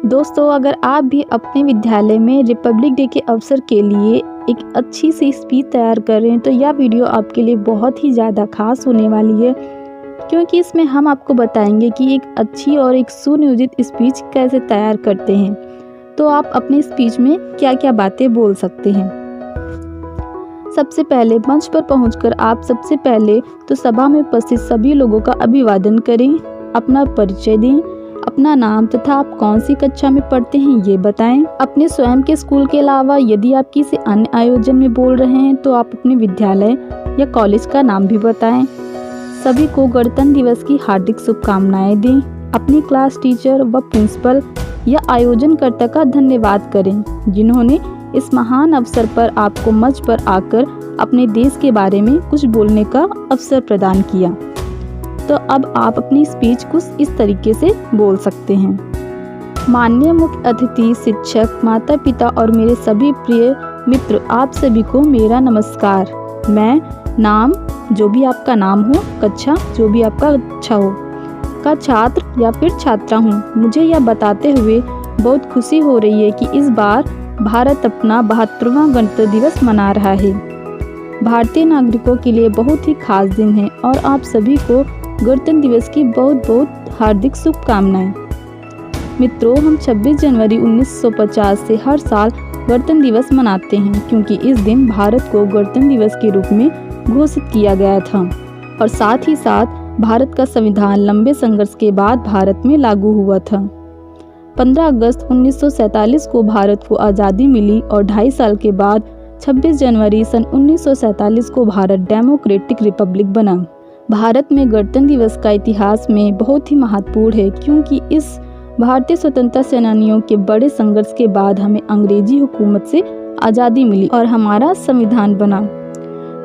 दोस्तों, अगर आप भी अपने विद्यालय में रिपब्लिक डे के अवसर के लिए एक अच्छी सी स्पीच तैयार कर रहे हैं तो यह वीडियो आपके लिए बहुत ही ज़्यादा खास होने वाली है, क्योंकि इसमें हम आपको बताएंगे कि एक अच्छी और एक सुनियोजित स्पीच कैसे तैयार करते हैं। तो आप अपनी स्पीच में क्या क्या बातें बोल सकते हैं। सबसे पहले मंच पर पहुंचकर आप सबसे पहले तो सभा में उपस्थित सभी लोगों का अभिवादन करें, अपना परिचय दें, अपना नाम तथा आप कौन सी कक्षा में पढ़ते हैं ये बताएं। अपने स्वयं के स्कूल के अलावा यदि आप किसी अन्य आयोजन में बोल रहे हैं तो आप अपने विद्यालय या कॉलेज का नाम भी बताएं। सभी को गणतंत्र दिवस की हार्दिक शुभकामनाएं दें। अपनी क्लास टीचर व प्रिंसिपल या आयोजनकर्ता का धन्यवाद करें, जिन्होंने इस महान अवसर पर आपको मंच पर आकर अपने देश के बारे में कुछ बोलने का अवसर प्रदान किया। तो अब आप अपनी स्पीच कुछ इस तरीके से बोल सकते हैं। माननीय मुख्य अतिथि, शिक्षक, माता पिता और मेरे सभी प्रिय मित्र, आप सभी को मेरा नमस्कार। मैं नाम, जो भी आपका नाम हो, कक्षा, जो भी आपका अच्छा हो, का छात्र या फिर छात्रा हूँ। मुझे यह बताते हुए बहुत खुशी हो रही है कि इस बार भारत अपना 72वां गणतंत्र दिवस मना रहा है। भारतीय नागरिकों के लिए बहुत ही खास दिन है और आप सभी को गणतंत्र दिवस की बहुत बहुत हार्दिक शुभकामनाएं। मित्रों, हम 26 जनवरी 1950 से हर साल गणतंत्र दिवस मनाते हैं, क्योंकि इस दिन भारत को गणतंत्र दिवस के रूप में घोषित किया गया था और साथ ही साथ भारत का संविधान लंबे संघर्ष के बाद भारत में लागू हुआ था। 15 अगस्त 1947 को भारत को आज़ादी मिली और 2.5 साल के बाद 26 जनवरी सन 1947 को भारत डेमोक्रेटिक रिपब्लिक बना। भारत में गणतंत्र दिवस का इतिहास में बहुत ही महत्वपूर्ण है, क्योंकि इस भारतीय स्वतंत्रता सेनानियों के बड़े संघर्ष के बाद हमें अंग्रेजी हुकूमत से आज़ादी मिली और हमारा संविधान बना।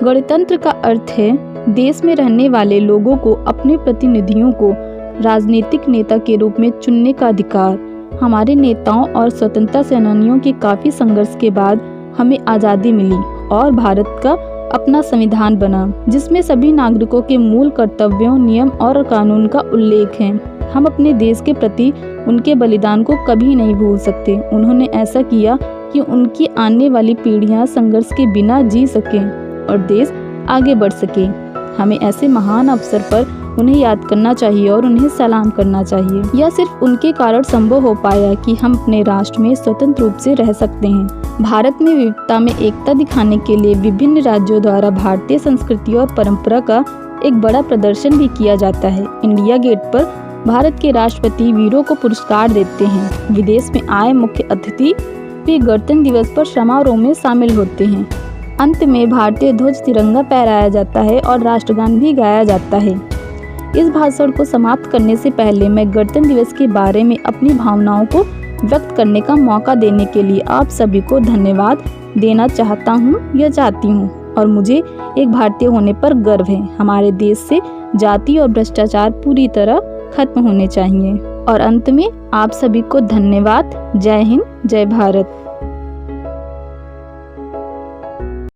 गणतंत्र का अर्थ है देश में रहने वाले लोगों को अपने प्रतिनिधियों को राजनीतिक नेता के रूप में चुनने का अधिकार। हमारे नेताओं और स्वतंत्रता सेनानियों के काफ़ी संघर्ष के बाद हमें आज़ादी मिली और भारत का अपना संविधान बना, जिसमें सभी नागरिकों के मूल कर्तव्यों, नियम और कानून का उल्लेख है। हम अपने देश के प्रति उनके बलिदान को कभी नहीं भूल सकते। उन्होंने ऐसा किया कि उनकी आने वाली पीढ़ियां संघर्ष के बिना जी सकें और देश आगे बढ़ सके। हमें ऐसे महान अवसर पर उन्हें याद करना चाहिए और उन्हें सलाम करना चाहिए। यह सिर्फ उनके कारण संभव हो पाया कि हम अपने राष्ट्र में स्वतंत्र रूप से रह सकते हैं। भारत में विविधता में एकता दिखाने के लिए विभिन्न राज्यों द्वारा भारतीय संस्कृति और परंपरा का एक बड़ा प्रदर्शन भी किया जाता है। इंडिया गेट पर भारत के राष्ट्रपति वीरों को पुरस्कार देते हैं। विदेश में आए मुख्य अतिथि भी गणतंत्र दिवस पर समारोह में शामिल होते हैं। अंत में भारतीय ध्वज तिरंगा फहराया जाता है और राष्ट्रगान भी गाया जाता है। इस भाषण को समाप्त करने से पहले मैं गणतंत्र दिवस के बारे में अपनी भावनाओं को व्यक्त करने का मौका देने के लिए आप सभी को धन्यवाद देना चाहता हूँ या चाहती हूँ, और मुझे एक भारतीय होने पर गर्व है। हमारे देश से जाति और भ्रष्टाचार पूरी तरह खत्म होने चाहिए। और अंत में आप सभी को धन्यवाद। जय हिंद, जय भारत।